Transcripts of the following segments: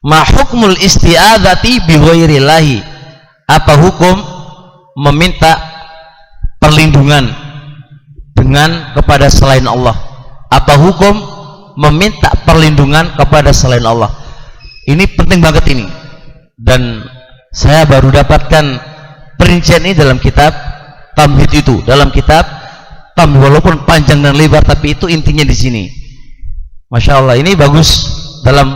Ma hukmul isti'adzati bi ghairillahi? Apa hukum meminta perlindungan dengan kepada selain Allah? Apa hukum meminta perlindungan kepada selain Allah? Ini penting banget ini, dan saya baru dapatkan perincian ini dalam kitab Tamhid itu, dalam kitab Tamhid, walaupun panjang dan lebar, tapi itu intinya di sini. Masya Allah, ini bagus dalam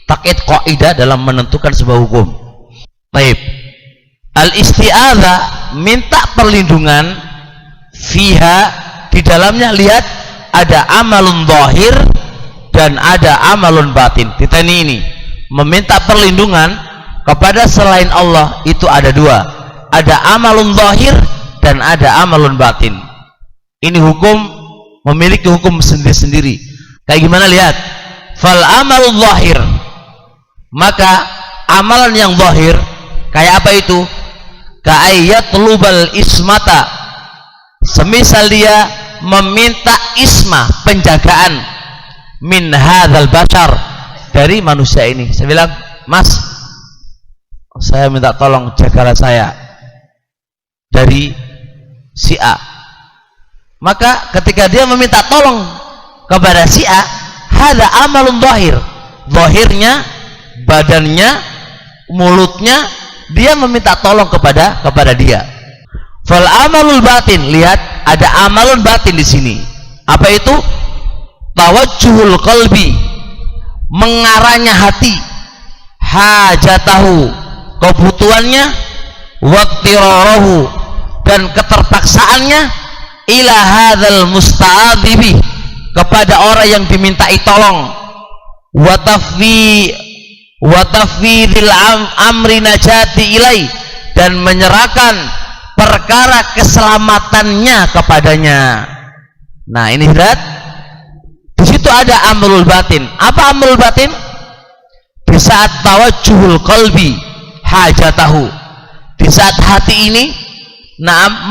takkid kaidah dalam menentukan sebuah hukum. Baik, al-isti'adzah, minta perlindungan, fiha, di dalamnya lihat ada amalun zahir dan ada amalun batin. Kita ini meminta perlindungan kepada selain Allah itu ada dua, ada amalun zahir dan ada amalun batin. Ini hukum memiliki hukum sendiri-sendiri. Kayak gimana, lihat. Fal amalun zahir, maka amalan yang zahir kayak apa itu? Ka'ayyatlubal ismata, semisal dia meminta ismah, penjagaan, min hadzal bashar, dari manusia ini. Saya bilang, Mas, saya minta tolong jagalah saya dari si A. Maka ketika dia meminta tolong kepada si A, hadza amalun zahir, zahirnya, badannya, mulutnya, dia meminta tolong kepada dia. Fal amalul batin, lihat ada amalun batin di sini. Apa itu? Tawajjuhul qalbi, mengarahnya hati, hajatahu, kebutuhannya, waqtirarahu, dan keterpaksaannya, ila hadzal musta'adzibi, kepada orang yang dimintai tolong, wa tafwidil amri najati ilai, dan menyerahkan perkara keselamatannya kepadanya. Nah, ini lihat, di situ ada amrul batin. Apa amrul batin? Di saat tawajjuhul qalbi hajatahu, di saat hati ini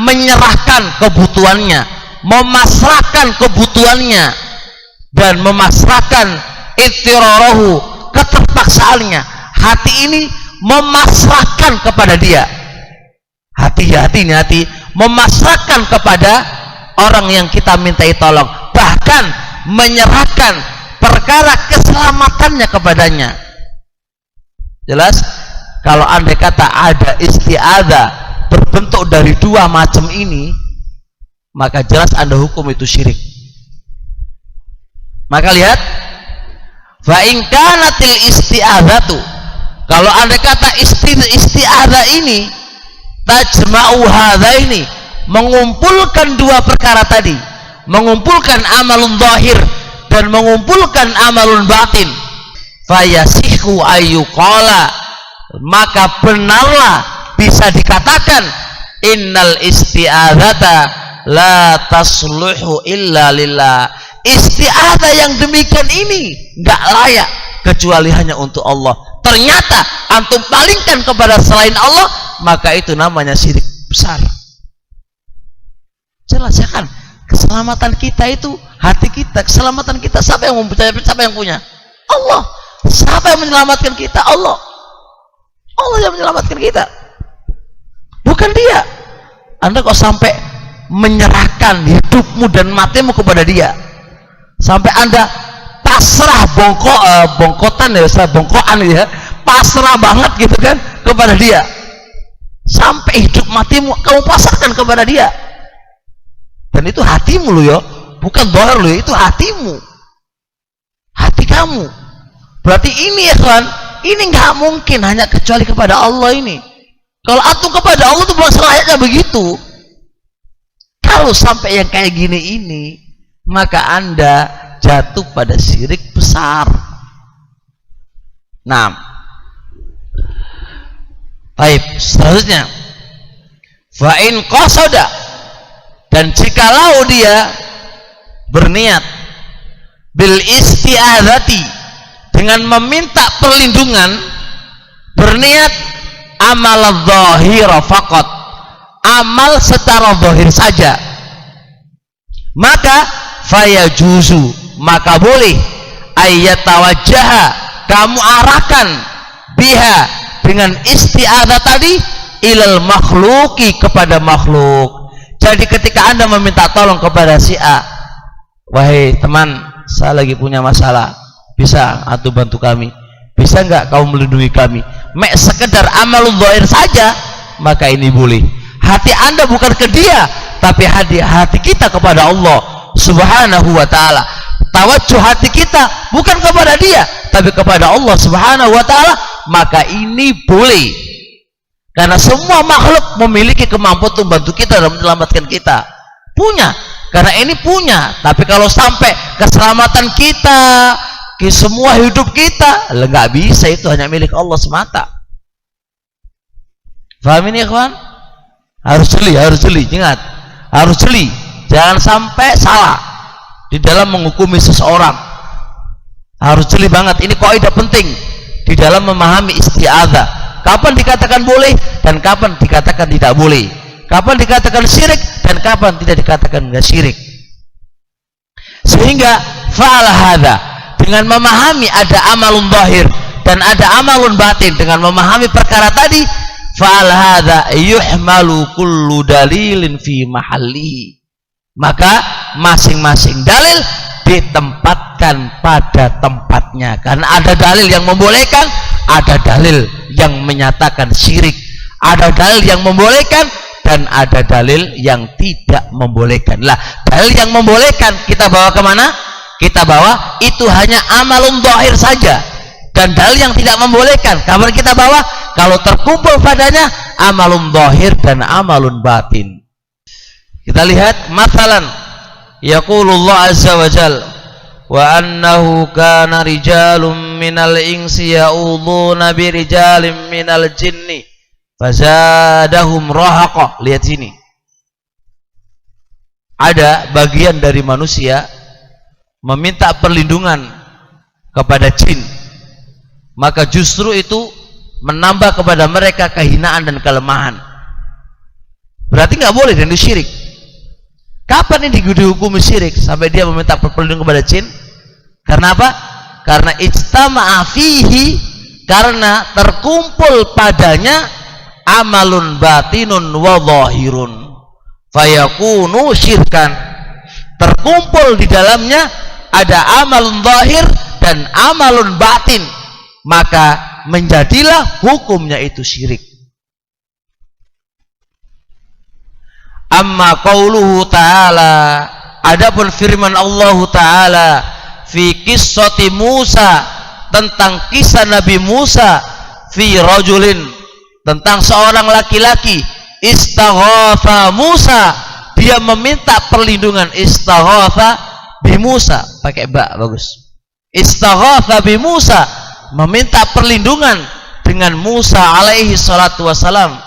menyerahkan kebutuhannya, memasrahkan kebutuhannya, dan memasrahkan ittirarahu, keterpaksaannya. Hati ini memasrahkan kepada dia. Hati memasrahkan kepada orang yang kita mintai tolong, bahkan menyerahkan perkara keselamatannya kepadanya. Jelas? Kalau andai kata ada isti'adzah berbentuk dari dua macam ini, maka jelas Anda hukum itu syirik. Maka lihat, fa in kanatil isti'adzatu, kalau andai kata isti'adzah ini tajma'u hadzaini, mengumpulkan dua perkara tadi, mengumpulkan amalun zahir dan mengumpulkan amalun batin, fayasihu ayyuqala, maka benarlah bisa dikatakan innal isti'adzata la tasluhu illa lillah, isti'adzah yang demikian ini enggak layak kecuali hanya untuk Allah. Ternyata antum palingkan kepada selain Allah, maka itu namanya syirik besar. Jelas ya kan? Keselamatan kita itu hati kita, keselamatan kita siapa yang punya? Allah. Siapa yang menyelamatkan kita? Allah. Allah yang menyelamatkan kita, bukan dia. Anda kok sampai menyerahkan hidupmu dan matimu kepada dia, sampai Anda pasrah bongkotan ya, pasrah banget gitu kan kepada dia, sampai hidup matimu kamu pasrahkan kepada dia. Dan itu hatimu loh ya, bukan dohir loh, itu hatimu, hati kamu. Berarti ini ya kan, ini nggak mungkin hanya kecuali kepada Allah ini. Kalau antum kepada Allah itu bukan selayaknya begitu. Kalau sampai yang kayak gini ini, maka Anda jatuh pada syirik besar. Nah, baik, selanjutnya, fa in qasada, dan jikalau dia berniat bil isti'adzati, dengan meminta perlindungan, berniat amal zahira faqat, amal secara zahir saja, maka fayajuzu, maka boleh ayatawajjaha, kamu arahkan biha dengan isti'adzah tadi ilal makhluki, kepada makhluk. Jadi ketika Anda meminta tolong kepada si A, wahai teman, saya lagi punya masalah, bisa atau bantu kami, bisa enggak kau melindungi kami, sekedar amalul zahir saja, maka ini boleh. Hati Anda bukan ke dia, tapi hati kita kepada Allah Subhanahu wa ta'ala. Tawajjuh hati kita bukan kepada dia, tapi kepada Allah Subhanahu wa ta'ala, maka ini boleh. Karena semua makhluk memiliki kemampuan untuk membantu kita dan menyelamatkan kita. Punya, karena ini punya. Tapi kalau sampai keselamatan kita, semua hidup kita, nggak bisa, itu hanya milik Allah semata. Paham ini, ikhwan? Harus jeli, ingat, harus jeli. Jangan sampai salah di dalam menghukumi seseorang. Harus jeli banget. Ini kaidah penting di dalam memahami isti'adzah. Kapan dikatakan boleh dan kapan dikatakan tidak boleh. Kapan dikatakan syirik dan kapan tidak dikatakan enggak syirik. Sehingga fa'al hadza, dengan memahami ada amalun zahir dan ada amalun batin, dengan memahami perkara tadi, fa'al hadza yuhmalu kullu dalilin fi mahallihi. Maka masing-masing dalil ditempatkan pada tempatnya. Karena ada dalil yang membolehkan, ada dalil yang menyatakan syirik, ada dalil yang membolehkan dan ada dalil yang tidak membolehkan. Lah, dalil yang membolehkan kita bawa kemana? Kita bawa itu hanya amalun zahir saja. Dan dalil yang tidak membolehkan, kapan kita bawa? Kalau terkumpul padanya amalun zahir dan amalun batin. Kita lihat masalan, yaqulullah azza wa jalla, wa annahu kana rijalun minal insi ya'udhuna bi rijalin minal jinni fazadahum rahaqa. Lihat sini, ada bagian dari manusia meminta perlindungan kepada jin, maka justru itu menambah kepada mereka kehinaan dan kelemahan. Berarti nggak boleh dan itu syirik. Kapan ini dihukumi syirik? Sampai dia meminta perlindungan kepada jin. Karena apa? Karena ijtama'a fihi, karena terkumpul padanya amalun batinun wa zahirun fayakunu syirkan. Terkumpul di dalamnya ada amalun zahir dan amalun batin, maka menjadilah hukumnya itu syirik. Amma qauluhu ta'ala, adapun firman Allah Ta'ala fi qissati Musa, tentang kisah Nabi Musa, fi rajulin, tentang seorang laki-laki, istaghatha Musa, dia meminta perlindungan, istaghatha bi Musa, pakai ba, bagus. Istaghatha bi Musa, meminta perlindungan dengan Musa alaihi salatu wassalam.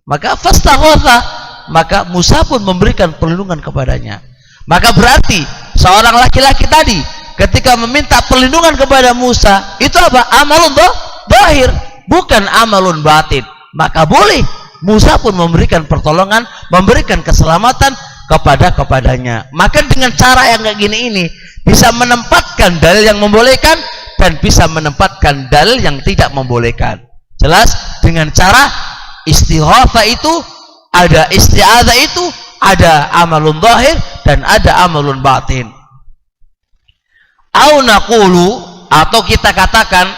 Maka fastaghatha, maka Musa pun memberikan perlindungan kepadanya. Maka berarti seorang laki-laki tadi ketika meminta perlindungan kepada Musa, itu apa? Amalun zahir, bukan amalun batin. Maka boleh Musa pun memberikan pertolongan, memberikan keselamatan kepadanya. Maka dengan cara yang kayak gini ini bisa menempatkan dalil yang membolehkan dan bisa menempatkan dalil yang tidak membolehkan. Jelas? Dengan cara istighatsah itu ada, isti'adzah itu ada amalun zahir dan ada amalun batin. Au naqulu, atau kita katakan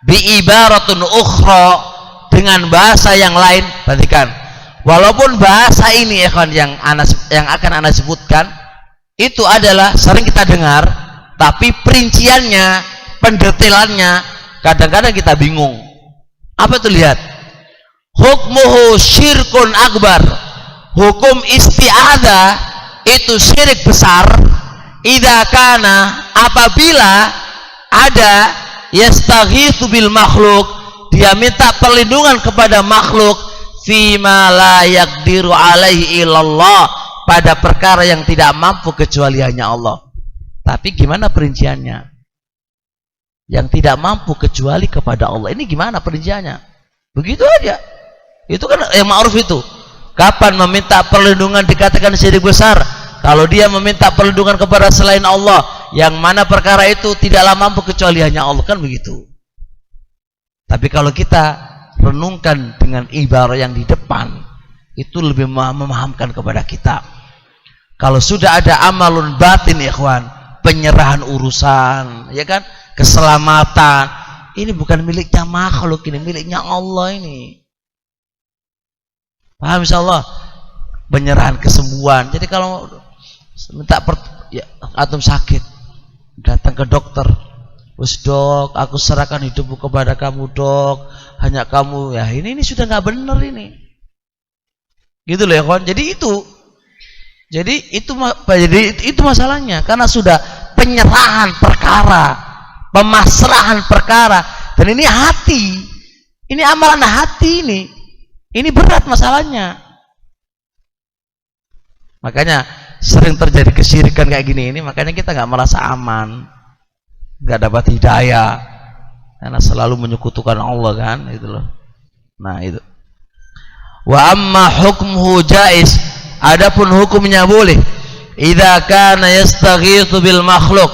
bi ibaratun ukhra, dengan bahasa yang lain. Perhatikan, walaupun bahasa ini yang akan Anda sebutkan itu adalah sering kita dengar, tapi perinciannya, pendetailannya kadang-kadang kita bingung. Apa itu? Lihat, hukmuhu syirkun akbar, hukum isti'adzah itu syirik besar. Idza kana, apabila ada yastaghitsu bil makhluk, dia minta perlindungan kepada makhluk, fima la yaqdiru alaihi illallah, pada perkara yang tidak mampu kecuali hanya Allah. Tapi gimana perinciannya? Yang tidak mampu kecuali kepada Allah, ini gimana perinciannya? Begitu aja. Itu kan yang ma'ruf itu. Kapan meminta perlindungan dikatakan syirik besar? Kalau dia meminta perlindungan kepada selain Allah, yang mana perkara itu tidaklah mampu kecuali hanya Allah, kan begitu. Tapi kalau kita renungkan dengan ibarat yang di depan, itu lebih memahamkan kepada kita. Kalau sudah ada amalun batin, ikhwan, penyerahan urusan, ya kan, keselamatan, ini bukan miliknya makhluk, ini miliknya Allah ini. Paham insyaallah? Penyerahan kesembuhan. Jadi kalau minta ya, antum sakit, datang ke dokter, wes dok, aku serahkan hidupku kepada kamu dok, hanya kamu, ya ini sudah nggak benar ini, gitu loh ya kawan. Jadi itu masalahnya, karena sudah penyerahan perkara, pemasrahan perkara, dan ini hati, ini amalan hati ini berat masalahnya. Makanya sering terjadi kesyirikan kayak gini ini, makanya kita nggak merasa aman, nggak dapat hidayah, karena selalu menyekutukan Allah kan, itu loh. Nah itu. Wa amma hukmuhu jaiz, adapun hukumnya boleh. Idza kana yastaghitsu bil makhluk,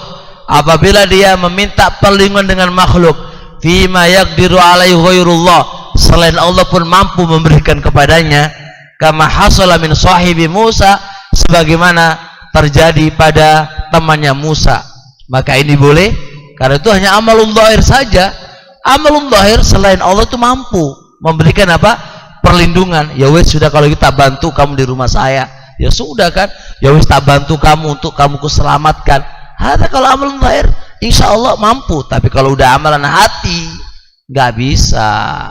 apabila dia meminta perlindungan dengan makhluk, fima yaqdiru alaihi ghairullah, selain Allah pun mampu memberikan kepadanya, kama hasala min sahibi Musa, sebagaimana terjadi pada temannya Musa. Maka ini boleh, karena itu hanya amalun dhahir saja. Amalun dhahir selain Allah itu mampu memberikan apa? Perlindungan. Ya wes sudah, kalau kita bantu kamu di rumah saya, ya sudah kan, ya wes tak bantu kamu untuk kamu kuselamatkan. Ada kalau amalun dhahir insya Allah mampu. Tapi kalau udah amalan hati nggak bisa.